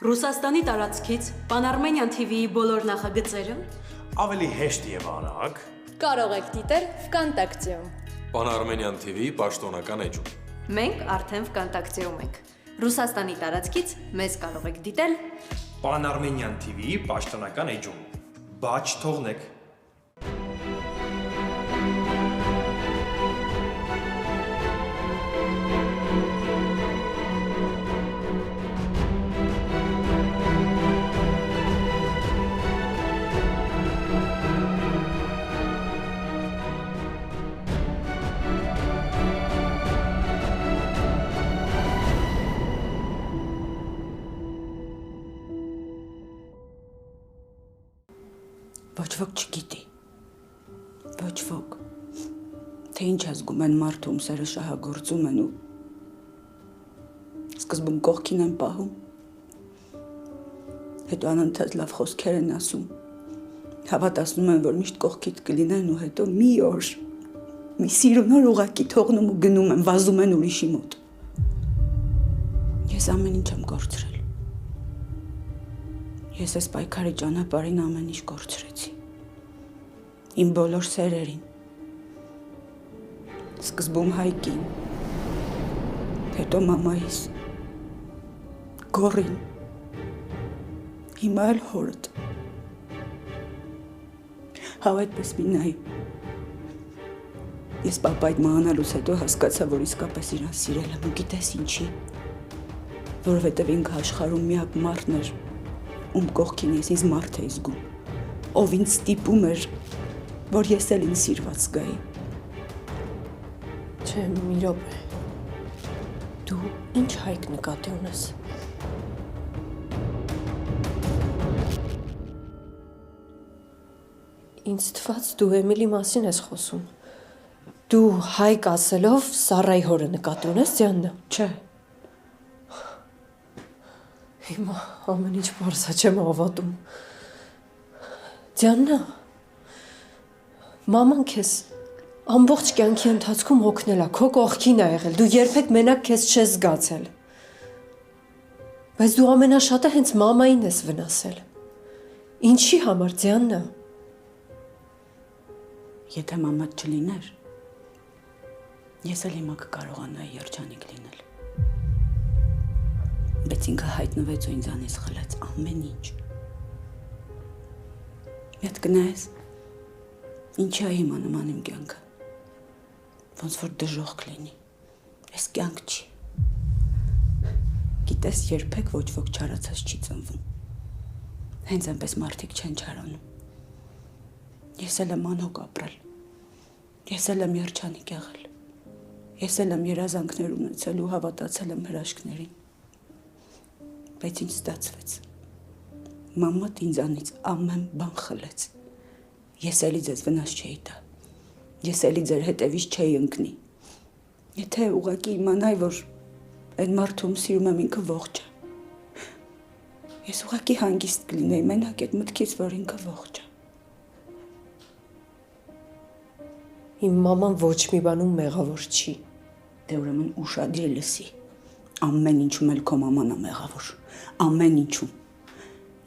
Ռուսաստանի տարածքից Pan-Armenian TV-ի բոլոր նախագծերը ավելի հեշտ եւ արագ կարող եք դիտել Վկանտակտեում։ Pan-Armenian TV պաշտոնական էջում։ մենք արդեն Վկանտակտեում ենք։ Ռուսաստանի տարածքից մեզ կարող եք դիտել Pan-Armenian TV-ի պաշտոնական էջում։ Բաչ թողնեք։ Ոչ ոք չգիտի, ոչ ոք, թե ինչ ազգում են մարդում սերը շահագործում են ու սկզբում կողքին են պահում, հետո անընդհատ լավ խոսքեր են ասում, հավատացնում են, որ միշտ կողքիդ կլինեն ու հետո մի օր, մի սիրուն օր ուղղակի թողնում ու գնում են, վազում են ուրիշի մոտ։ Ես ամեն ինչ եմ կորցրել։ Ես այս պայքարի ճանապարհին ամեն ինչ կորցրեցի։ Իմ բոլոր սերերին։ Սկզբում Հայկին, հետո մամայիս, Գորին, հիմա էլ հորդ։ Հավ այդպես մի նայ։ Ես պապայդ մահանալուց հետո հասկացա, որ իսկապես իրան սիրել եմ ու գիտես ինչի, որովհետև ինքը աշխարհում միակ մարդն էր, ում կողքին ես ինձ մարդ էի զգում, ով ինձ ստիպում էր, որ ես էլ ինձ սիրված զգայի։ Չէ, մի րոպե։ Դու ինչ Հայկ նկատի ունես։ Ինձ թվաց դու Էմիլի մասին ես խոսում։ Դու Հայկ ասելով Սառայի հորը նկատի ունես, Դիանա։ Չէ։ Հիմա ամեն ինչ պարզա չեմ հավատում։ Դիանա, մաման քեզ ամբողջ կյանքի ընթացքում օգնել է, քո կողքին է եղել, դու երբեք մենակ քեզ չես զգացել։ Բայց դու ամենաշատը հենց մամային ես վնասել։ Ինչի համար, Դիանա։ Եթե մամադ չլիներ, ես էլ հիմա կկարողանայի երջանիկ լինել։ Բայց ինքը հայտնվեց ու ինձանից խլեց ամեն ինչ։ Ետ կնայես, ինչի է հիմա նման իմ կյանքը, ոնց որ դժոխք լինի, ես կյանք չի։ Գիտես երբեք ոչ ոք չարացած չի ծնվում, հենց այնպես մարդիկ չեն չարանում։ Ես էլ եմ անհոգ ապրել, ես էլ եմ երջանիկ եղել, ես էլ եմ երազանքներ ունեցել ու հավատացել եմ հրաշքներին։ Բայց ինչ ստացվեց։ Մամադ ինձանից ամեն բան խլեց։ Ես էլի ձեզ վնաս չէի տա։ Ես էլի ձեր հետևից չէի ընկնի։ Եթե ուղղակի իմանայի, որ այն մարդում սիրում եմ ինքը ողջ է։ Ես ուղղակի հանգիստ կլինեի մենակ այդ մտքից, որ ինքը ողջ է։ Իմ մաման ոչ մի բանում մեղավոր չի։ Դե ուրեմն ուշադիր լսի։ Ամեն ինչում էլ քո մաման է մեղավոր։ Ամեն ինչում։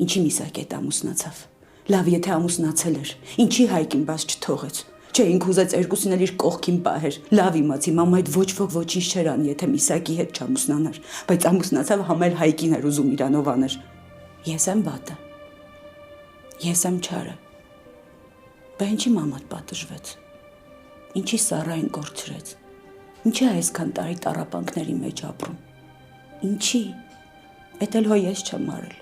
Ինչի Միսակ հետ ամուսնացավ։ Լավ, եթե ամուսնացել էր, ինչի Հայկին բաց չթողեց։ Չէ, ինքը ուզեց երկուսին էլ իր կողքին պահեր։ Լավ իմացի, մամա այդ ոչ ոք ոչինչ չէր անի, եթե Միսակի հետ չամուսնանար, բայց ամուսնացավ համել Հայկին էր ուզում իրանով աներ։ Ես եմ վատը։ Ես եմ չարը։ Բա ինչի մամադ պատժվեց։ Ինչի Սառային կորցրեց։ Ինչի այսքան տարի տառապանքների մեջ ապրում։ Ինչի։ Էդ էլ հո ես չեմ արել։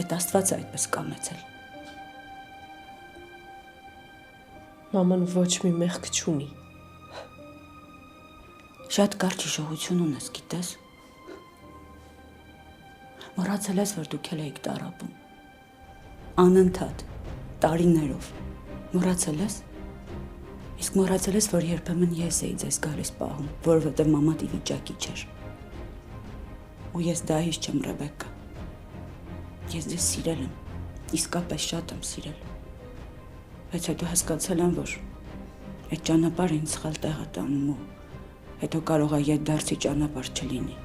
Էդ Աստված է այդպես կամեցել։ Մաման ոչ մի մեղք չունի։ Շատ կարճ հիշողություն ունես, գիտես։ Մոռացել ես, որ դուք էլ էիք տառապում։ Անընդհատ, տարիներով։ Մոռացել ես։ Իսկ մոռացել ես, որ երբեմն ես էի ձեզ գալիս պահում, որովհետև մամադ ի վիճակի չէր։ Ու ես դահիճ չեմ, Ռեբեկա։ Ես ձեզ սիրել եմ, իսկապես շատ եմ սիրել։ Բայց հետո հասկացել եմ, որ այդ ճանապարհը ինձ սխալ տեղ է տանում ու հետո կարող է ետդարձի ճանապարհ չլինի։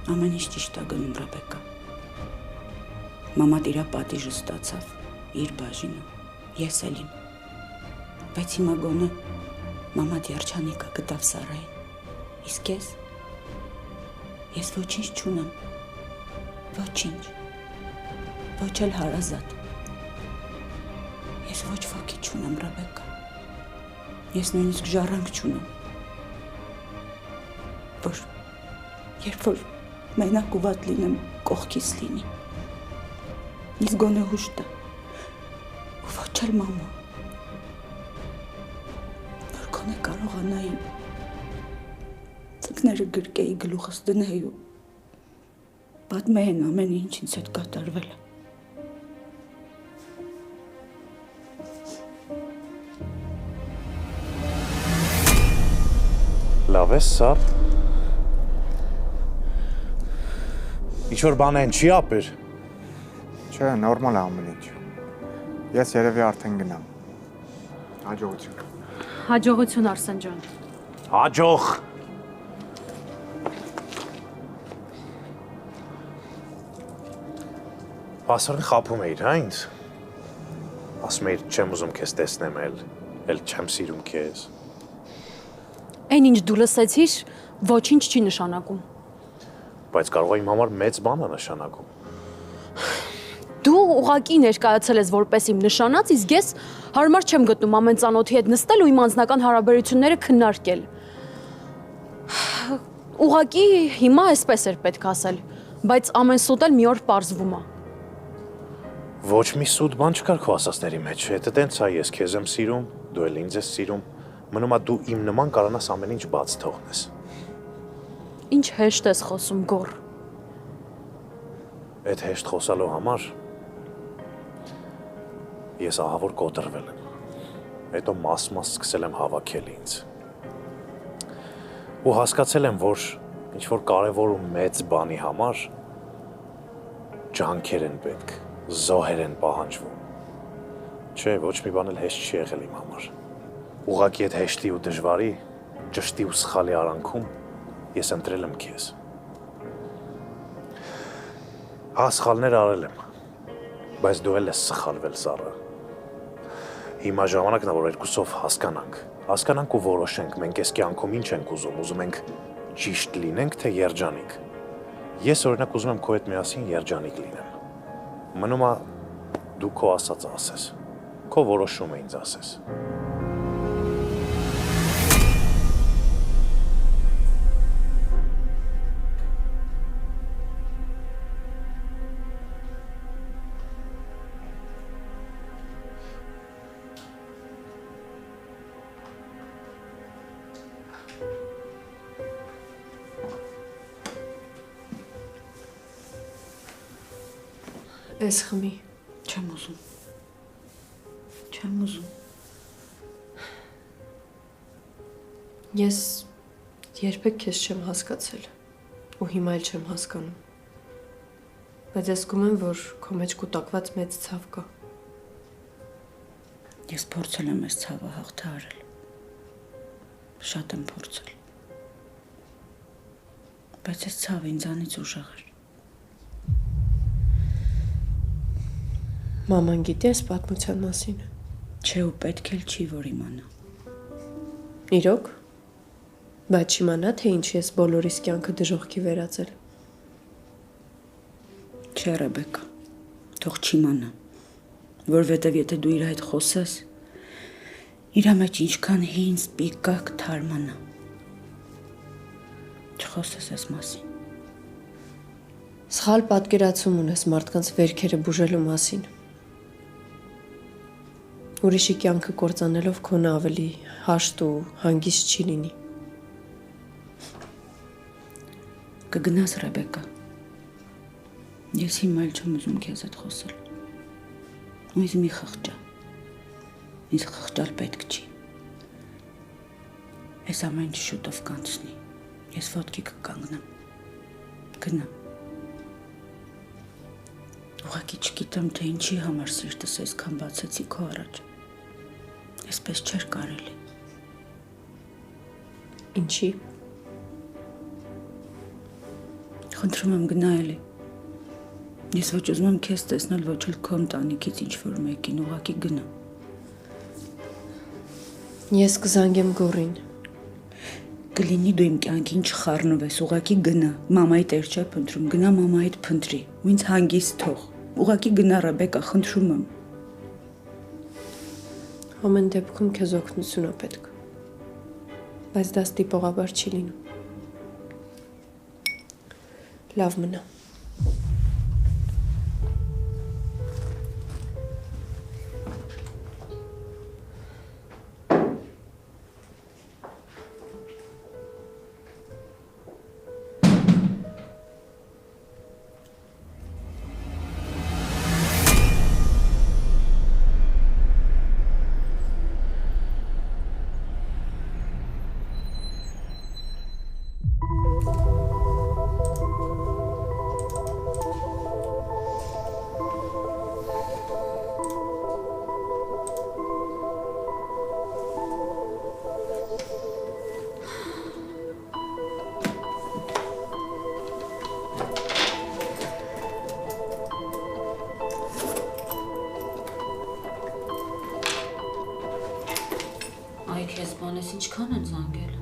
Ամեն ինչ ճիշտ է գնում, Ռեբեկա։ Մամա իր պատիժը ստացավ, իր բաժինը, ես էլին։ Բայց հիմա գոնե մամա դիարջանիկը գտավ Սարային։ Իսկ ես ոչինչ չունեմ։ Ոչինչ։ Ոչ էլ հարազատ։ Ես ոչ ոքի չունեմ, Ռեբեկա։ Ես նույնիսկ ժառանգ չունեմ։ Որ երբ որ մենակ ու վատ լինեմ, կողքիս լինի։ Իսկ գոնե հուշ տա։ Ու ոչ էլ մամա։ Որ գոնե կարողանայի ծնկները գրկեի գլուխս դնեի ու պատմեին ամեն ինչ ինձ հետ կատարվել է։ Լավ ես, Սար։ Ինչ-որ բան են չի ապեր։ Չէ, նորմալ է ամեն ինչ։ Ես երևի արդեն գնամ։ Հաջողություն։ Հաջողություն, Արսեն ջան։ Հաջող։ Պասարին խապում էիր, հա ինձ։ Ասում էիր, չեմ ուզում քեզ տեսնեմ էլ չեմ սիրում քեզ։ Այն ինչ դու լսեցիր, ոչինչ չի նշանակում։ Բայց կարող է իմ համար մեծ բան է նշանակում։ Դու ուղղակի ներկայացել ես որպես իմ նշանած, իսկ ես հարմար չեմ գտնում ամեն ծանոթի հետ նստել ու իմ անձնական հարաբերությունները քննարկել։ Ուղղակի հիմա էսպես էր պետք ասել, բայց ամեն սուտ էլ մի օր պարզվում է։ Ոչ մի սուտ բան չկար քո ասածների մեջ, հետը տենց է, ես քեզ եմ սիրում, դու էլ ինձ ես սիրում, մնում է դու իմ նման կարանաս ամեն ինչ բաց թողնես։ Ինչ հեշտ ես խոսում, գոռ։ Այդ հեշտ խոսալու համար ես ահավոր կոտրվել եմ, հետո մաս-մաս սկսել եմ հավաքել ինձ։ Ու հասկացել եմ, որ ինչ-որ կարևոր ու մեծ բանի համար ջանքեր են պետք, զոհեր են պահանջվում։ Չէ, ոչ մի բան էլ հեշտ չի եղել իմ համար։ Ուղղակի այդ հեշտի ու դժվարի, ճշտի ու սխալի արանքում ես ընտրել եմ քեզ։ Հա, սխալներ արել եմ, բայց դու էլ ես սխալվել, Սառը։ Հիմա ժամանակն է, որ երկուսով հասկանանք ու որոշենք, մենք այս կյանքում ինչ ենք ուզում ենք ճիշտ լինենք, թե երջանիկ։ Ես օրինակ ուզում եմ քո հետ միասին երջանիկ լինեմ։ Մնում է դու քո ասածը ասես, քո որոշումը ինձ ասես։ Էս խմի։ Չեմ ուզում։ Ես երբեք քեզ չեմ հասկացել ու հիմա էլ չեմ հասկանում։ Բայց ես զգում եմ, որ քո մեջ կուտակված մեծ ցավ կա։ Ես փորձել եմ այս ցավը հաղթահարել։ Շատ եմ փորձել։ Բայց այս ցավը ինձանից ուժեղ էր։ Մաման գիտի այս պատմության մասին։ Չէ, ու պետք էլ չի, որ իմանա։ Իրոք։ Բայց չիմանա, թե ինչ ես բոլորիս կյանքը դժոխքի վերածել։ Չէ, Ռեբեկա, թող չիմանա, որովհետև եթե դու իր հետ խոսես, իր մեջ ինչքան հին սպիկակ թարմանա։ Չխոսես այս մասին։ Սխալ պատկերացում ունես մարդկանց վերքերը բուժելու մասին։ Ուրիշի կյանքը կործանելով քոնը ավելի հաշտ ու հանգիստ չի լինի։ Կգնաս, Ռեբեկա։ Ես հիմա էլ չեմ ուզում քեզ հետ խոսել։ Ու ինձ մի խղճա։ Ինձ խղճալ պետք չի։ Այս ամեն ինչ շուտով կանցնի։ Ես ոտքի կկանգնեմ։ Գնամ։ Ուղղակի չգիտեմ, թե ինչի համար սիրտս այսքան բացեցի քո առաջ։ Այսպես չէր կարելի։ Ինչի։ Խնդրում եմ գնա էլի։ Ես ոչ ուզում եմ քեզ տեսնել, ոչ էլ քո ընտանիքից ինչ-որ մեկին, ուղղակի գնա։ Ես կզանգեմ Գորին։ Կլինի դու իմ կյանքին չխառնվես, ուղղակի գնա։ Մամայի տեր չէ փնտրում, գնա մամայիդ փնտրի։ Ու ինձ հանգիստ թող։ Ուղղակի գնա Ռեբեկա, խնդրում եմ։ Ամեն դեպքում քեզ օգնություն է պետք։ Բայց դա ստիպողաբար չի լինում։ Լավ մնա։ Այ քեզ բանես ինչքան են զանգել։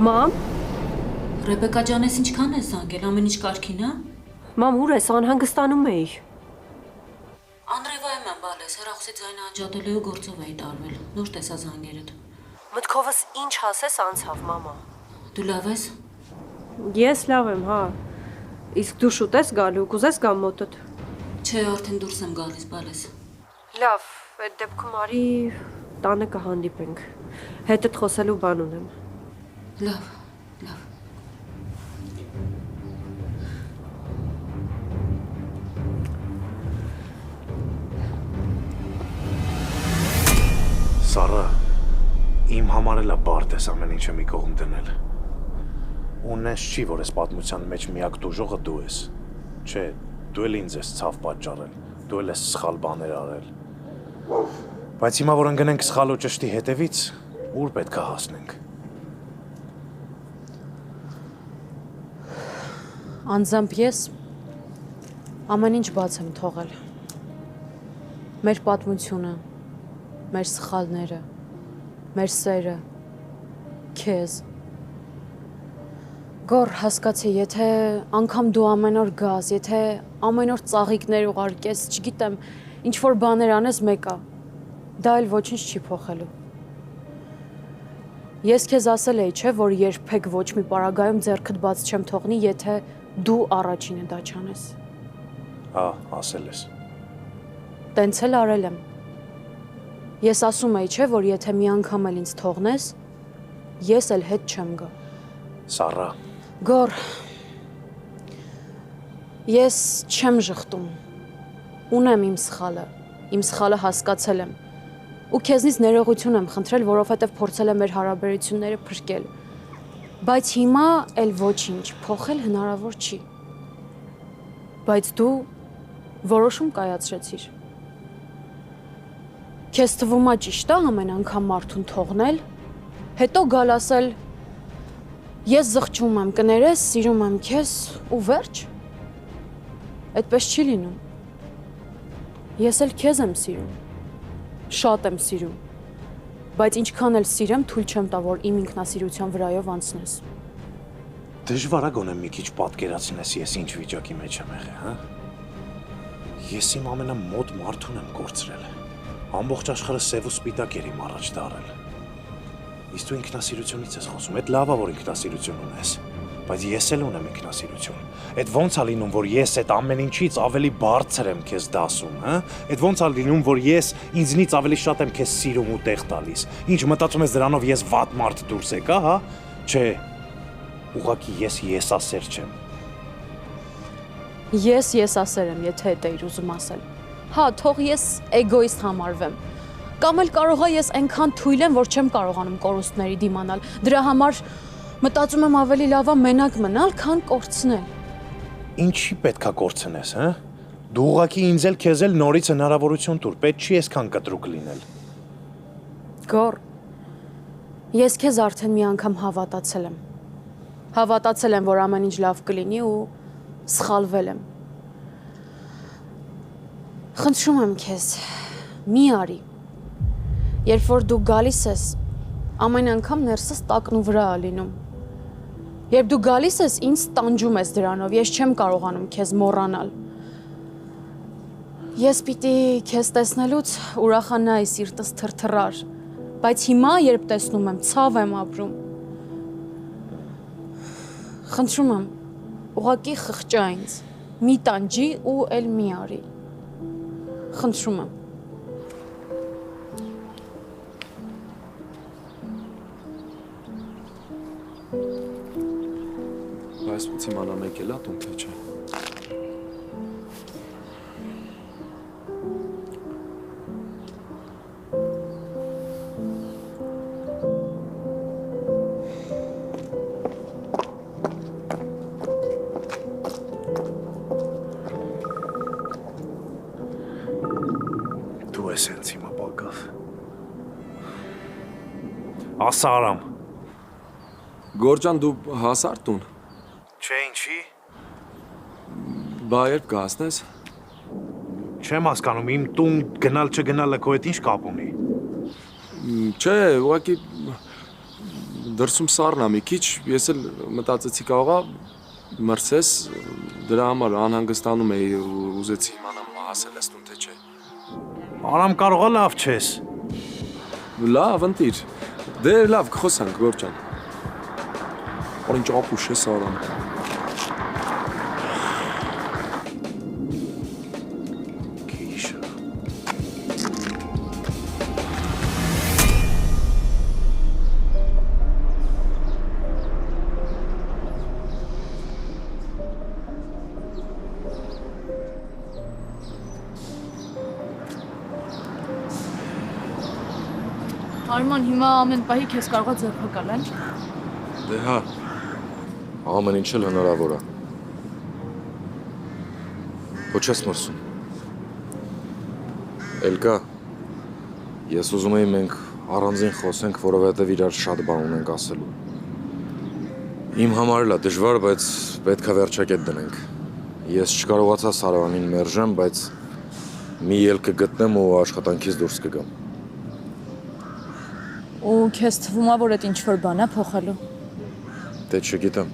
Մամ, Ռեբեկա ջան, ես ինչքան ես զանգել, ամեն ինչ կարգին է։ մամ ուր ես, անհանգստանում էի։ Անդրեվայում եմ բալես, հեռախոսի ձայնը անջատել ու գործով էի տարվել։ Նոր տեսա զանգերդ։ Մտքովս ինչ ասես անցավ, մամա։ Դու լավ ես։ Ես լավ եմ, հա։ Իսկ դու շուտ ես գալու, կուզես գամ մոտդ։ Չէ, արդեն դուրս եմ գալիս բալես։ Լավ, այդ դեպքում արի տանը կհանդիպենք։ Հետդ խոսելու բան ունեմ։ Լավ, լավ։ Սառա, իմ համար էլ է բարդ ես ամեն ինչը մի կողմ դնել։ Ունես չի, որ ես պատմության մեջ միակ դուժողը դու ես։ Չէ, դու էլ ինձ ես ցավ պատճառել, դու էլ ես սխալ բաներ արել։ Բայց հիմա որ ընկնենք սխալ ու ճշտի հետևից, ուր պետք է հասնենք։ Անձամբ ես ամեն ինչ բաց եմ թողել։ Մեր պատմությունը, մեր սխալները, մեր սերը, քեզ։ Գոր, հասկացի, եթե անգամ դու ամեն օր գաս, եթե ամեն օր ծաղիկներ ուղարկես, չգիտեմ, ինչ-որ բաներ անես մեկա, դա էլ ոչինչ չի փոխելու։ Ես քեզ ասել էի, չէ, որ երբեք ոչ մի պարագայում ձեռքդ բաց չեմ թողնի, եթե դու առաջինը դա չանես։ Հա, ասել ես։ Տենց էլ արել եմ։ Ես ասում էի, չէ, որ եթե մի անգամ էլ ինձ թողնես, ես էլ հետ չեմ գա։ Սառա, Գոր, ես չեմ ժխտում, ունեմ իմ սխալը հասկացել եմ, ու քեզնից ներողություն եմ խնդրել, որովհետև փորձել եմ մեր հարաբերությունները փրկել, բայց հիմա էլ ոչինչ, փոխել հնարավոր չի, բայց դու որոշում կայացրեցիր, քեզ թվում է ճիշտ է ամեն անգամ մարդուն թողնել, հետո գալ ասել ես զղջում եմ, կներես, սիրում եմ քեզ ու վերջ։ Այդպես չի լինում։ Ես էլ քեզ եմ սիրում։ Շատ եմ սիրում։ Բայց ինչքան էլ սիրեմ, թույլ չեմ տա, որ իմ ինքնասիրության վրայով անցնես։ դժվար է գոնե մի քիչ պատկերացնես ես ինչ վիճակի մեջ եմ եղել, հա։ Ես իմ ամենամոտ մարդուն եմ կորցրել։ Ամբողջ աշխարհը սև ու սպիտակ էր իմ առաջ դարել։ Իսկ դու ինքնասիրությունից ես խոսում, այդ լավ է, որ ինքնասիրություն ունես, բայց ես էլ ունեմ ինքնասիրություն։ Այդ ոնց է լինում, որ ես այդ ամեն ինչից ավելի բարձր եմ քեզ դասում, հա։ Այդ ոնց է լինում, որ ես ինձնից ավելի շատ եմ քեզ սիրում ու տեղ տալիս։ Ինչ մտածում ես դրանով ես վատ մարդ դուրս եկա, հա։ Չէ։ Ուղղակի ես եսասեր չեմ։ Ես եսասեր եմ, եթե դա իր ուզում ասել։ Հա, թող ես էգոիստ համարվեմ։ Կամ էլ կարող է ես այնքան թույլ եմ, որ չեմ կարողանում կորուստների դիմանալ։ Դրա համար մտածում եմ ավելի լավ է մենակ մնալ, քան կորցնել։ Ինչի պետքա կորցնես, հա։ Դու ուղղակի ինձ էլ քեզ էլ նորից հնարավորություն տուր, պետք չի այսքան կտրուկ լինել։ Գոր, ես քեզ արդեն մի անգամ հավատացել եմ։ Հավատացել եմ, որ ամեն ինչ լավ կլինի ու սխալվել եմ։ Խնդրում եմ քեզ, մի արի։ Երբ որ դու գալիս ես, ամեն անգամ ներսս տակն ու վրա է լինում։ Երբ դու գալիս ես, ինձ տանջում ես դրանով, ես չեմ կարողանում քեզ մոռանալ։ Ես պիտի քեզ տեսնելուց ուրախանայի, սիրտս թրթռար, բայց հիմա, երբ տեսնում եմ, ցավ եմ ապրում։ Խնդրում եմ, ուղղակի խղճա ինձ, մի տանջի ու էլ մի արի։ Խնդրում եմ։ Բայց իմանա մեկ էլ է տուն թե չէ։ Դու ես հենց հիմա բակավ։ Ասա Արամ։ Գորջան, դու հասար տուն։ Չէ, ինչի։ Բա երբ կհասնես։ Չեմ հասկանում, իմ տուն գնալ չգնալը քո հետ ինչ կապ ունի։ Չէ, ուղղակի դրսում սառն է մի քիչ, ես էլ մտածեցի կարողա մրսես, դրա համար անհանգստանում էի, ուզեցի իմանամ հասել ես տուն թե չէ։ Արամ կարողա լավ չես։ Լավ, ընտիր։ Դե լավ, կխոսանք, Գորջան։ Որ ինչ ապուշ ես Արամ։ Արման, հիմա ամեն պահի քեզ կարողա ձերբակալ են։ Դե հա, ամեն ինչ էլ հնարավոր է։ Ոչ ես մրսում։ Էլկա, ես ուզում էի մենք առանձին խոսենք, որովհետև իրար շատ բան ունենք ասելու։ Իմ համար էլ է դժվար, բայց պետք է վերջակետ դնենք։ Ես չկարողացա Սարավանին մերժեմ, բայց մի ելք կգտնեմ ու աշխատանքից դուրս կգամ։ Ու քեզ թվում է, որ այդ ինչ-որ բան է փոխելու։ Դե չգիտեմ։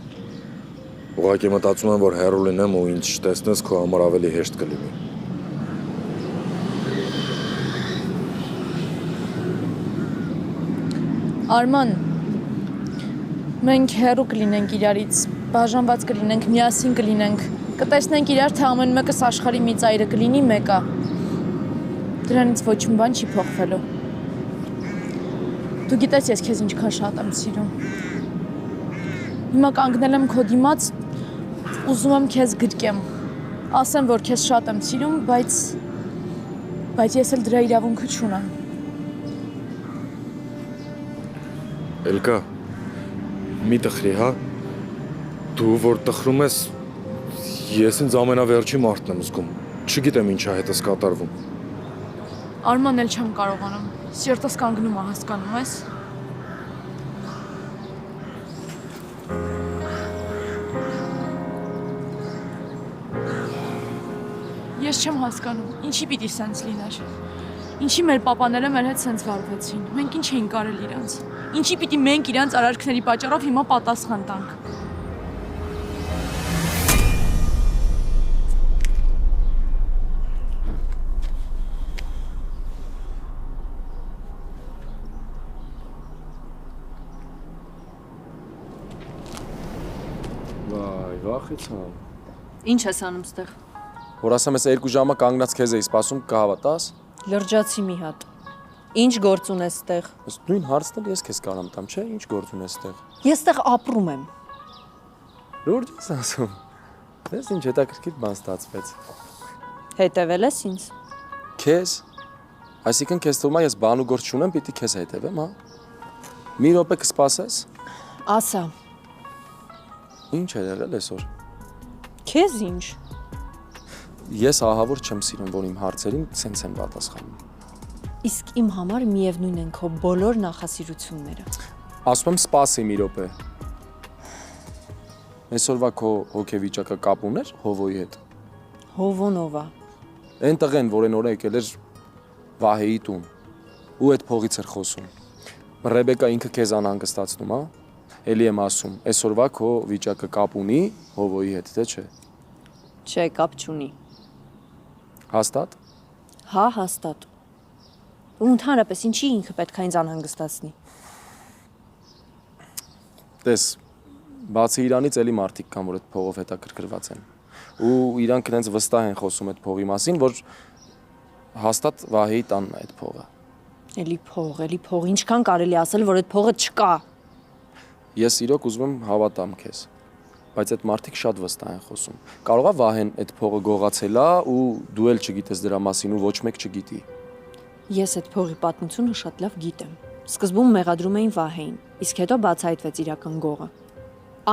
Ուղղակի մտածում եմ, որ հեռու լինեմ ու ինչ տեսնես քո համար ավելի հեշտ կլինի։ Արման, մենք հեռու կլինենք իրարից, բաժանված կլինենք, միասին կլինենք, կտեսնենք իրար, թե ամեն մեկս աշխարհի մի ծայրը կլինի մեկը։ Դրանից ոչ մի բան չի փոխվելու։ Դու գիտես ես քեզ ինչքան շատ եմ սիրում։ Հիմա կանգնել եմ քո դիմաց, ուզում եմ քեզ գրկեմ։ Ասեմ, որ քեզ շատ եմ սիրում, բայց ես էլ դրա իրավունքը չունեմ։ Էլկա, մի տխրի, հա։ Դու որ տխրում ես, ես ինձ ամենավերջի մարդն եմ զգում։ Չգիտեմ ինչա հետս կատարվում։ Արման էլ չեմ կարողանում։ Սիրտս կանգնում է, հասկանում ես։ Ես չեմ հասկանում, ինչի պիտի սենց լիներ։ Ինչի մեր պապաները մեր հետ սենց վարվեցին։ Մենք ինչ էինք կարել իրանց։ Ինչի պիտի մենք իրանց արարքների պատճառով հիմա պատասխան տանք։ Վայ, վախեցա։ Ինչ ես անում ստեղ։ Որ ասեմ ես 2 ժամը կանգնած քեզ էի սպասում, կհավատաս։ Լրջացի մի հատ։ Ինչ գործ ունես ստեղ։ Ըստ նույն հարցն էլ ես քեզ կարամ տամ, չէ՞, ինչ գործ ունես այդտեղ։ Ես ստեղ ապրում եմ։ Լուրջ ես ասում։ Դες ինչ հետաքրքիր բան ստացվեց։ Հետևել ես ինձ։ Քեզ։ Այսինքն քեզ թվում է ես բան ու գործ չունեմ, պիտի քեզ հետևեմ, հա։ Մի րոպե կսպասես։ Ասա։ Ինչ է եղել այսօր։ Քեզ ինչ։ ես ահավոր չեմ սիրում, որ իմ հարցերին սենց են պատասխանում։ Իսկ իմ համար միևնույն են քո բոլոր նախասիրությունները։ Ասում եմ սպասի մի րոպե։ Այսօրվա քո հոգեվիճակը կապ ուներ Հովոյի հետ։ Հովոնովա։ Այն տղեն, որ այն օրը եկել էր Վահեի տուն ու այդ փողից էր խոսում։ Ռեբեկա ինքը քեզ անհանգստացնում, հա։ Էլի եմ ասում, այսօրվա քո վիճակը կապ ունի Հովոյի հետ, թե չէ։ Չէ, կապ չունի։ Հաստատ։ Հա, հաստատ։ Ու ընդհանրապես ինչի ինքը պետք է ինձ անհանգստացնի։ Տես, բացի իրանից էլի մարդիկ կան, որ այդ փողով հետաքրքրված են։ Ու իրանք իրենց վստահ են խոսում այդ փողի մասին, որ հաստատ Վահեի տանն է այդ փողը։ Էլի փող, ինչքան կարելի ասել, որ այդ փողը չկա։ Ես իրոք ուզում եմ հավատամ քեզ, բայց այդ մարդիկ շատ վստահ են խոսում։ Կարող է Վահեն այդ փողը գողացել է ու դու էլ չգիտես դրա մասին ու ոչ մեկ չգիտի։ Ես այդ փողի պատմությունը շատ լավ գիտեմ։ Սկզբում մեղադրում էին Վահեին, իսկ հետո բացահայտվեց իրական գողը։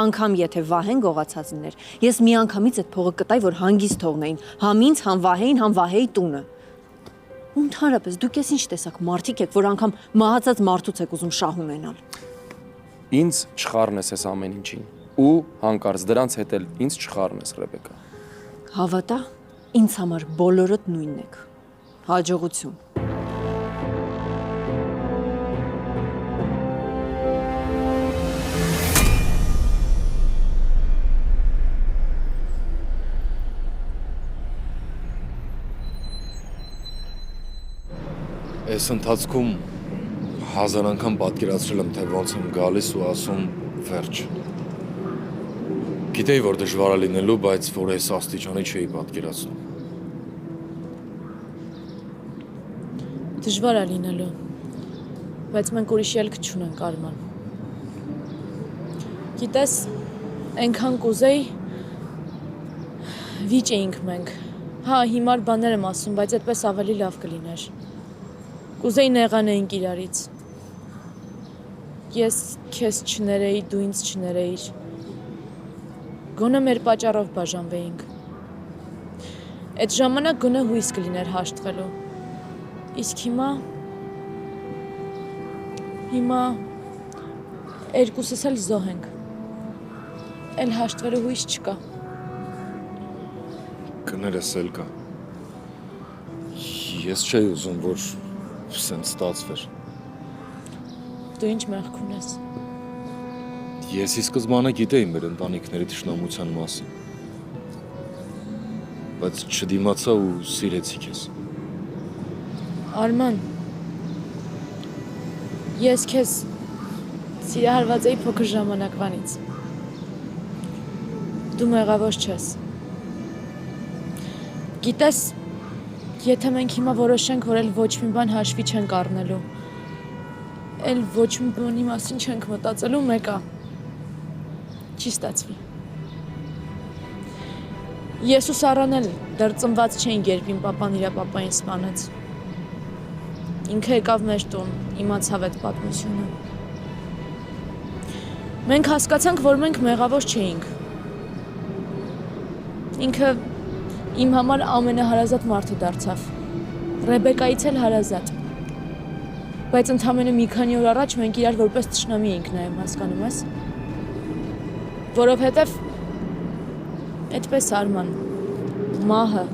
Անկամ եթե Վահեն գողացած լիներ, ես միանգամից այդ փողը կտայի, որ հանգիստ թողնեին, համ ինձ, համ Վահեին, համ Վահեի տունը։ Ու ընդհանրապես դուք ես ինչ տեսակ մարդիկ եք, որ անգամ մահացած մարդուց եք ուզում շահ ունենալ։ Ինձ չխառնես այս ամեն ինչին ու հանկարծ դրանց հետ էլ ինձ չխառնես, Ռեբեկա։ Հավատա, ինձ համար բոլորդ նույնն եք։ Հաջողություն։ Այս ընթացքում 1000 անգամ պատկերացրել եմ, թե ոնց եմ գալիս ու ասում վերջ։ Գիտեի, որ դժվար է լինելու, բայց որ այս աստիճանի չէի պատկերացնում։ Դժվար է լինելու, բայց մենք ուրիշ ելք չունենք, Արման։ Գիտես, այնքան կուզեի վիճ էինք մենք։ Հա, հիմար բաներ եմ ասում, բայց այդպես ավելի լավ կլիներ։ Կուզեի նեղանեինք իրարից։ Ես քեզ չներեի, դու ինձ չներեիր։ Գոնե մեր պատճառով բաժանվեինք։ Այդ ժամանակ գոնե հույս կլիներ հաշտվելու։ Իսկ հիմա երկուսս էլ զոհ ենք։ Էլ հաշտվելու հույս չկա։ Կներես էլ կա։ Ես չէի ուզում, որ սենց ստացվեր։ Դու ինչ մեղք ունես։ Ես ի սկզբանե գիտեի մեր ընտանիքների թշնամության մասին։ Բայց չդիմացա ու սիրեցի քեզ։ Արման, ես քեզ սիրահարված էի փոքր ժամանակվանից։ Դու մեղավոր չես։ Գիտես, եթե մենք հիմա որոշենք, որ էլ ոչ մի բան հաշվի չենք առնելու, էլ ոչ մի բանի մասին չենք մտածելու, մեկա, չի ստացվի։ Ես ու Սառան էլ դեռ ծնված չէինք, երբ իմ պապան իր պապային սպանեց։ Ինքը եկավ մեր տուն, իմացավ այդ պատմությունը։ Մենք հասկացանք, որ մենք մեղավոր չէինք։ Ինքը իմ համար ամենահարազատ մարդը դարձավ։ Ռեբեկայից էլ հարազատ։ Բայց ընդամենը մի քանի օր առաջ մենք իրար որպես թշնամի էինք նայում, հասկանում ես։ Որովհետև այդպես Արման, մահը,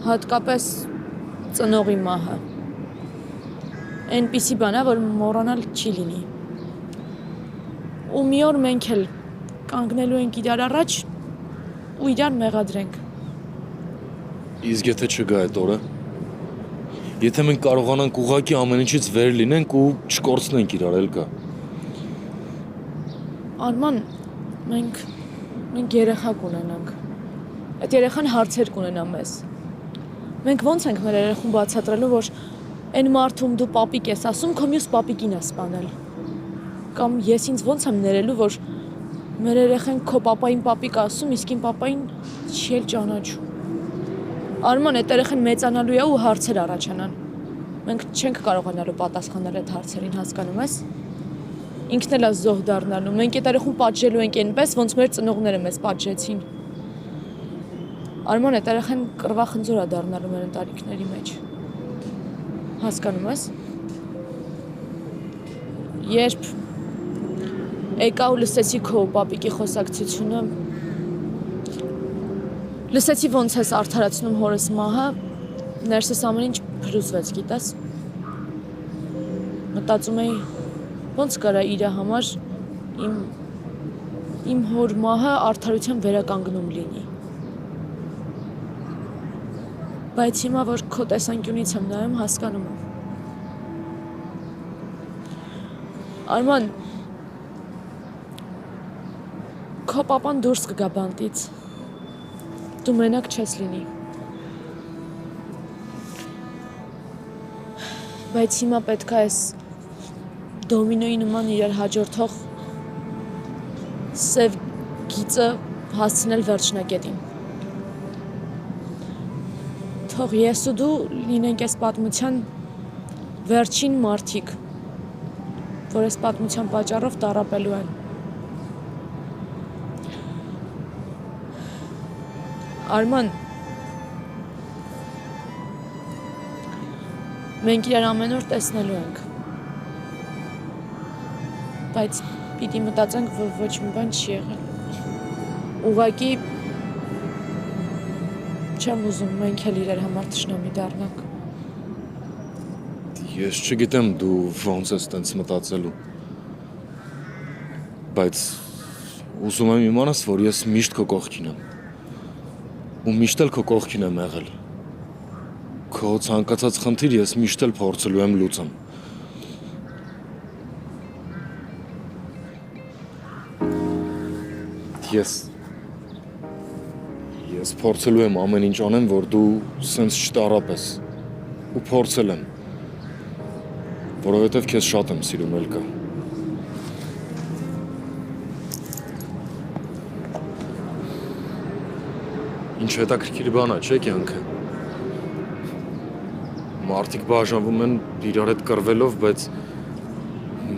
հատկապես ծնողի մահը, այնպիսի բան է, որ մոռանալ չի լինի։ Ու մի օր մենք էլ կանգնելու ենք իրար առաջ ու իրար մեղադրենք։ Իսկ եթե չգա այդ օրը, եթե մենք կարողանանք ուղղակի ամեն ինչից վեր լինենք ու չկորցնենք իրար, էլ կա։ Արման, մենք երեխա կունենանք։ Այդ երեխան հարցեր կունենա մեզ։ Մենք ոնց ենք մեր երեխուն բացատրելու, որ այն մարդում դու պապիկ ես ասում, քո մյուս պապիկին է սպանել։ Կամ ես ինձ ոնց եմ ներելու, որ մեր երեխան քո պապային պապիկ ասում, իսկ իմ պապային չի էլ ճանաչում։ Արման, այդ երեխան մեծանալու է ու հարցեր առաջանան։ Մենք չենք կարողանալու պատասխանել այդ հարցերին, հասկանում ես։ Ինքն էլ է զոհ դառնալու։ Մենք այդ երեխուն պատժելու ենք այնպես, ոնց մեր ծնողները մեզ պատժեցին։ Արման այդ երեխան կռվախնձոր է դառնալու մեր ընտանիքների մեջ։ Հասկանում ես։ Երբ եկա ու լսեցի քո պապիկի խոսակցությունը, լսեցի ոնց ես արդարացնում հորս մահը, ներսս ամեն ինչ փրուսվեց, գիտես։ Մտածում էի, ոնց կարա իր համար իմ հոր մահը արդարության վերականգնում լինի։ Բայց հիմա, որ քո տեսանկյունից եմ նայում, հասկանում եմ։ Արման, քո պապան դուրս կգա բանտից, դու մենակ չես լինի։ Բայց հիմա պետք է այս դոմինոյի նման իրար հաջորդող սև գիծը հասցնել վերջնակետին։ Թող ես ու դու լինենք այս պատմության վերջին մարդիկ, որ այս պատմության պատճառով տառապելու են։ Արման, մենք իրար ամեն օր տեսնելու ենք, բայց պիտի մտածենք, որ ոչ մի բան չի եղել։ Ուղղակի չեմ ուզում մենք էլ իրար համար թշնամի դառնանք։ Ես չգիտեմ դու ոնց ես տենց մտածելու, բայց ուզում եմ իմանաս, որ ես միշտ քո կողքին եմ, ու միշտ էլ քո կողքին եմ եղել, քո ցանկացած խնդիր ես միշտ էլ փորձելու եմ լուծեմ։ Ես փորձելու եմ ամեն ինչ անեմ, որ դու սենց չտառապես, ու փորձել եմ, որովհետև քեզ շատ եմ սիրում, Էլկա։ Ինչ հետաքրքիր բան է, չէ՞ կյանքը։ Մարդիկ բաժանվում են իրար հետ կռվելով, բայց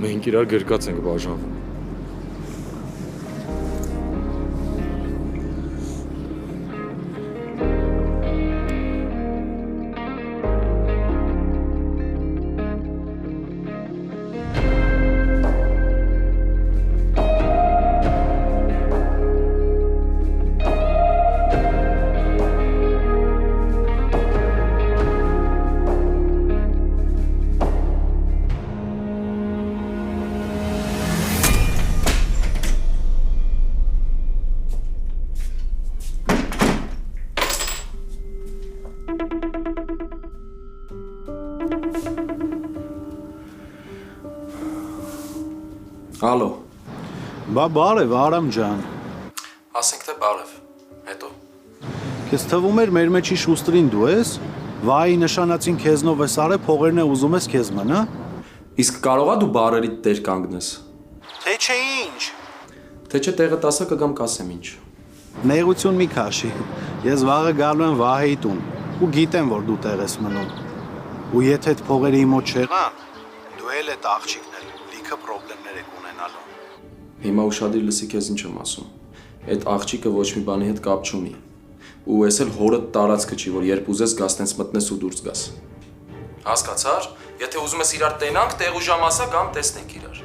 մենք իրար գրկած ենք բաժանվում։ Ալո։ Բա բարև, Արամ ջան։ Ասենք թե բարև, հետո։ Քեզ թվում էր մեր մեջի շուստրին դու ես, վայի նշանացին քեզնով ես արել, փողերն է ուզում ես քեզ մնա։ Իսկ կարողա դու բարերիդ տեր կանգնես։ Թե չէ ինչ։ Թե չէ տեղը տասը կգամ կասեմ ինչ։ Նեղություն մի քաշի։ Ես վաղը գալու եմ Վահեի տուն ու գիտեմ, որ դու տեղ ես մնում։ Ու եթե այդ փողերը իմ մոտ չեղան, դու էլ այդ աղջիկն էլ լիքը խնդիրներ եք ունենալու։ Հիմա ուշադիր լսի քեզ ինչ եմ ասում։ Այդ աղջիկը ոչ մի բանի հետ կապ չունի։ Ու ես էլ հորդ տարածքը չի, որ երբ ուզես գաս տենց մտնես ու դուրս գաս։ Հասկացար։ Եթե ուզում ես իրար տենանք, տեղ ու ժամ ասա, կամ տեսնենք իրար։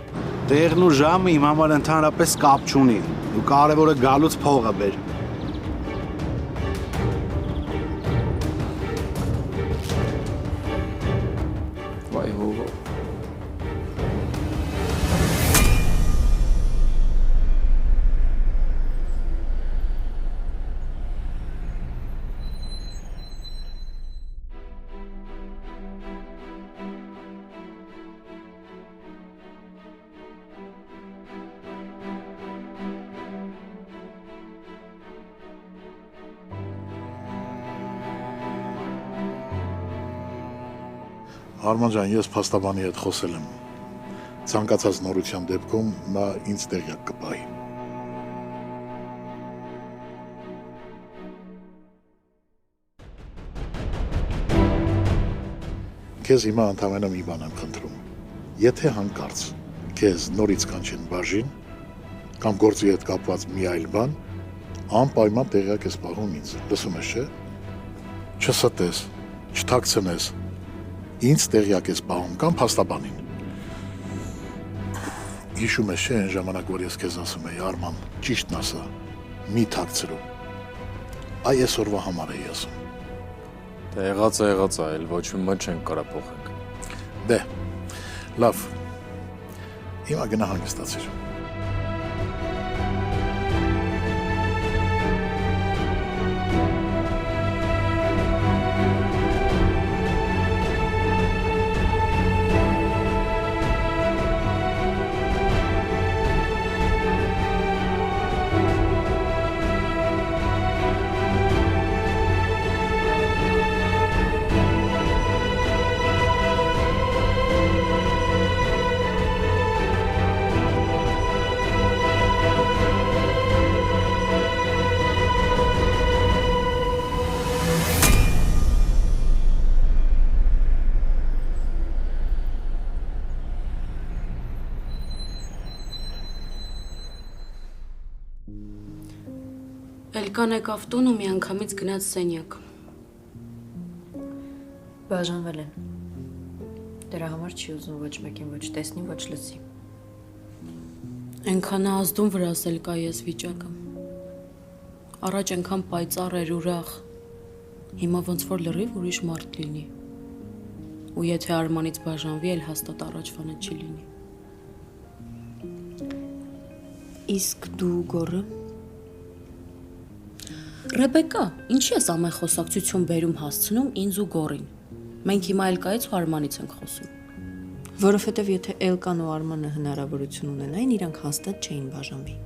Տեղն ու ժամը իմ համար ընդհանրապես կապ չունի։ Ու կարևորը գալուց փողը բեր։ Վայ հողո։ Արման ջան, ես փաստաբանի հետ խոսել եմ։ Ցանկացած նորության դեպքում նա ինձ տեղյակ կպահի։ Քեզ հիմա ընդամենը մի բան եմ խնդրում։ Եթե հանկարծ քեզ նորից կանչեն բաժին կամ գործի հետ կապված մի այլ բան, Անպայման տեղյակ ես պահում ինձ։ Լսում ես, չէ՞։ Չստես, չթաքցնես։ Ինձ տեղյակ ես պահում կամ փաստաբանին։ Հիշում ես, չէ՞, այն ժամանակ, որ ես քեզ ասում էի, Արման, ճիշտն ասա, մի թաքցրու։ Այ այսօրվա համար էի ասում։ Դե եղած է, այլ ոչ մի բան չենք կարա փոխենք։ Դե, լավ։ Հիմա գնա հանգստացիր։ Էլկան եկավ տուն ու միանգամից գնաց սենյակ։ Բաժանվել են։ Դրա համար չի ուզում ոչ մեկին ոչ տեսնի, ոչ լսի։ Այնքան ազդում վրաս Էլկա ես վիճակը։ Առաջ այնքան պայծառ էր ուրախ։ Հիմա ոնց որ լրիվ ուրիշ մարդ լինի։ Ու եթե Արմանից բաժանվի, էլ հաստատ առաջվանը չի լինի։ Իսկ դու գորը։ Ռեբեկա, ինչի ես ամեն խոսակցություն բերում հասցնում ինձ ու Գորին։ Մենք հիմա Էլկայից ու Արմանից ենք խոսում։ Որովհետև եթե Էլկան ու Արմանը հնարավորություն ունենային, իրանք հաստատ չէին բաժանվի։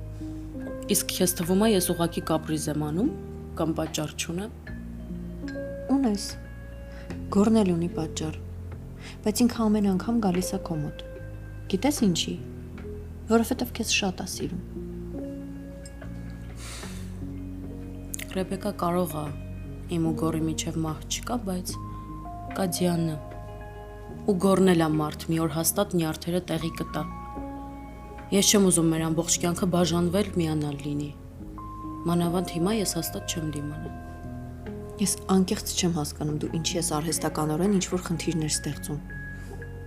Իսկ քեզ թվում է ես ուղակի կապրիզ եմ անում կամ պատճառ չունեմ։ Ունես։ Գորն էլ ունի պատճառ։ Բայց ինքը ամեն անգամ գալիս է քո մոտ։ Գիտես ինչի։ Որովհետև քեզ շատ է սիրում։ Ռեբեկա կարող է իմ ու Գորի միջև մահ չկա, բայց կա Դիանա։ Ու Գորն էլ է մարդ, մի օր հաստատ նյարդերը տեղի կտա։ Ես չեմ ուզում մեր ամբողջ կյանքը բաժանվել, միանալ լինի։ Մանավանդ հիմա ես հաստատ չեմ դիմանա։ Ես անկեղծ չեմ հասկանում դու ինչի ես արհեստականորեն ինչ-որ խնդիրներ ստեղծում։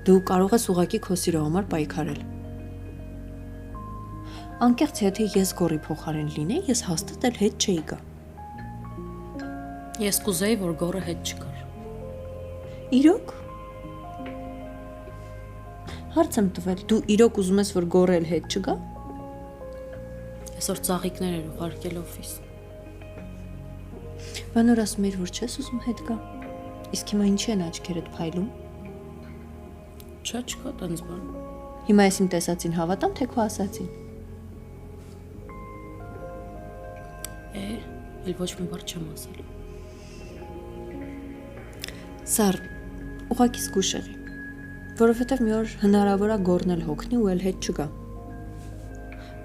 Դու կարող ես ուղակի քո սիրո համար պայքարել։ Անկեղծ եթե ես Գորի փոխարեն լինեի, ես հաստատ էլ հետ չէի գա։ Ես կուզեի, որ Գորը հետ չգար։ Իրոք։ Հարց եմ տվել, դու իրոք ուզում ես, որ Գորը էլ հետ չգա։ Այսօր ծաղիկներ էր ուղարկել օֆիս։ Բանոր ասում էր, որ չես ուզում հետ գա։ Իսկ հիմա ինչի են աչքերդ փայլում։ Չկա տենց բան։ Հիմա ես իմ տեսածին հավատամ, թե քո ասածին։ Էլ ոչ մի բառ չեմ ասել։ Սար, ուղակի զգուշ եղի, որովհետև մի օր հնարավոր է Գորն էլ հոգնի ու էլ հետ չգա։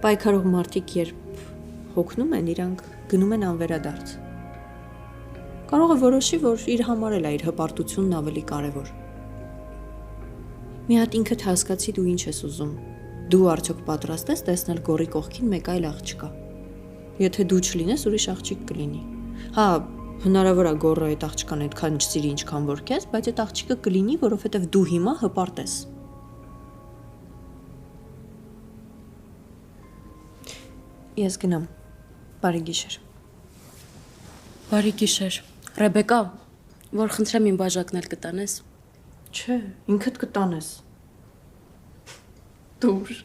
Պայքարող մարդիկ երբ հոգնում են, իրանք գնում են անվերադարձ։ Կարող է որոշի, որ իր համար էլ է իր հպարտությունն ավելի կարևոր։ Մի հատ ինքդ հասկացի դու ինչ ես ուզում։ Դու արդյոք պատրաստ ես տեսնել Գորի կողքին մեկ այլ աղջկա։ Եթե դու չլինես, ուրիշ աղջիկ կլինի։ Հա, հնարավոր է Գորը այդ աղջկան այդքան չսիրի, ինչքան որ քեզ, բայց այդ աղջիկը կլինի, որովհետև դու հիմա հպարտ ես։ Ես գնամ։ Բարի գիշեր։ Բարի գիշեր։ Ռեբեկա, որ խնդրեմ իմ բաժակն էլ կտանես։ Չէ, ինքդ կտանես։ Դուր։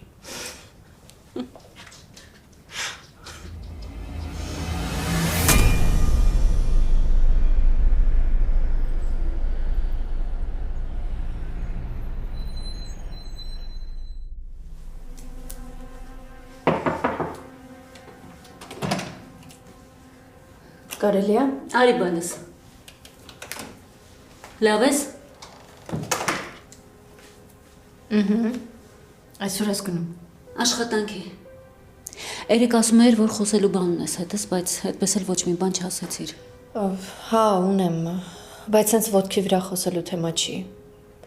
Կարելի է։ Արի բանս։ Լավ ես։ Այսօր ես գնում։ Աշխատանքի։ Էրիկ ասում էր, որ խոսելու բան ունես հետս, բայց այդպես էլ ոչ մի բան չասեցիր։ Հա, ունեմ, բայց հենց ոտքի վրա խոսելու թեմա չի։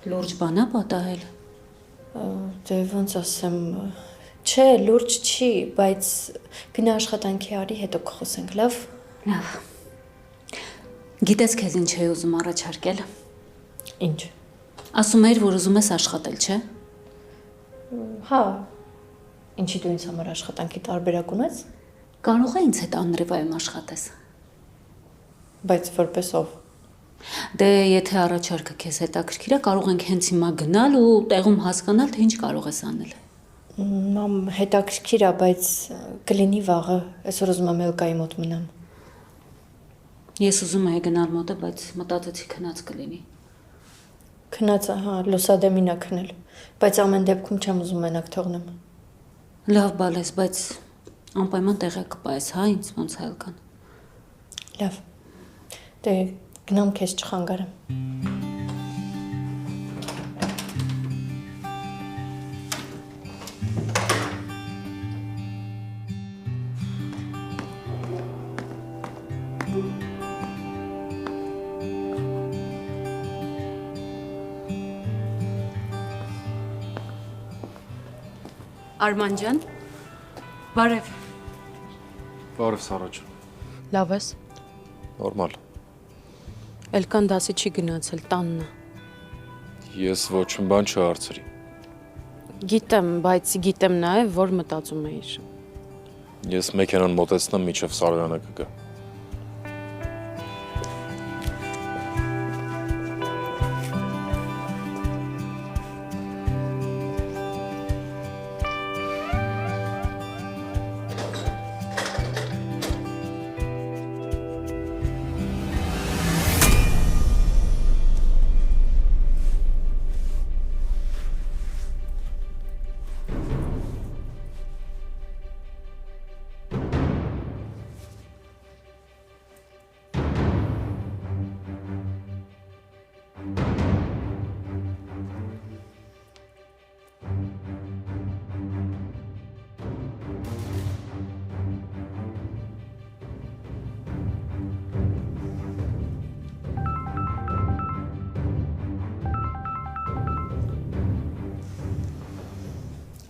Լուրջ բան է պատահել։ Դե ոնց ասեմ, Չէ, լուրջ չի, բայց գնա աշխատանքի արի, հետո կխոսենք, լավ։ Լավ։ Գիտես քեզ ինչ էի ուզում առաջարկել։ Ինչ։ Ասում էիր, որ ուզում ես աշխատել, չէ։ Հա։ Ինչի դու ինձ համար աշխատանքի տարբերակ ունես։ Կարող է ինձ հետ Անրիվայում աշխատես։ Բայց որպես ով։ Դե եթե առաջարկը քեզ հետաքրքիր է, կարող ենք հենց հիմա գնալ ու տեղում հասկանալ, թե ինչ կարող ես անել։ Մամ, հետաքրքիր է, բայց կլինի վաղը, այսօր ուզում եմ Էլկայի մոտ մնամ։ Ես ուզում եի գնալ մոտը, բայց մտածեցի քնած կլինի։ Քնածը, հա, լուսադեմին է քնել, բայց ամեն դեպքում չեմ ուզում մենակ թողնեմ։ Լավ բալես, բայց անպայման տեղը կպայես, հա, ինձ ոնց է Էլկան։ Լավ։ Դե գնամ քեզ չխանգարեմ։ Արման ջան, բարև։ Բարև Սարաջ։ Լավ ես։ Նորմալ։ Էլկան դասի չի գնացել, տանն է։ Ես ոչ մի բան չհարցրի։ Գիտեմ, բայց գիտեմ նաև, որ մտածում էիր։ Ես մեքենան մոտեցնեմ, միջև Սարոյանը կգա։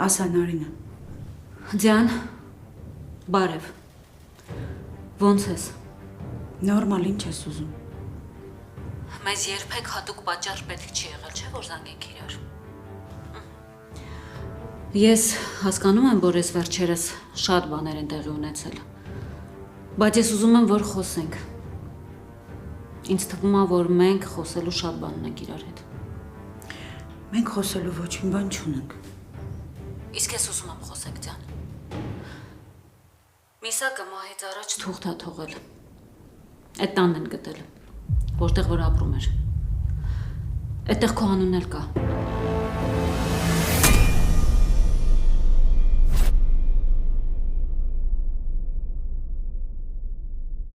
Ասա Նարինը։ Ձյան, բարև։ Ոնց ես։ Նորմալ, ինչ ես ուզում։ Մեզ երբեք հատուկ պատճառ պետք չի եղել, չէ՞ որ զանգենք իրար։ Ես հասկանում եմ, որ այս վերջերս շատ բաներ են տեղի ունեցել։ Բայց ես ուզում եմ, որ խոսենք։ Ինձ թվում է, որ մենք խոսելու շատ բան ունենք իրար հետ։ Մենք խոսելու ոչ մի բան չունենք։ Իսկ ես ուզում եմ խոսենք ձյան։ Միսակը մահից առաջ թուղթ է թողել։ Այդ տանն են գտել, որտեղ որ ապրում էր։ Այդտեղ քո անունն էլ կա։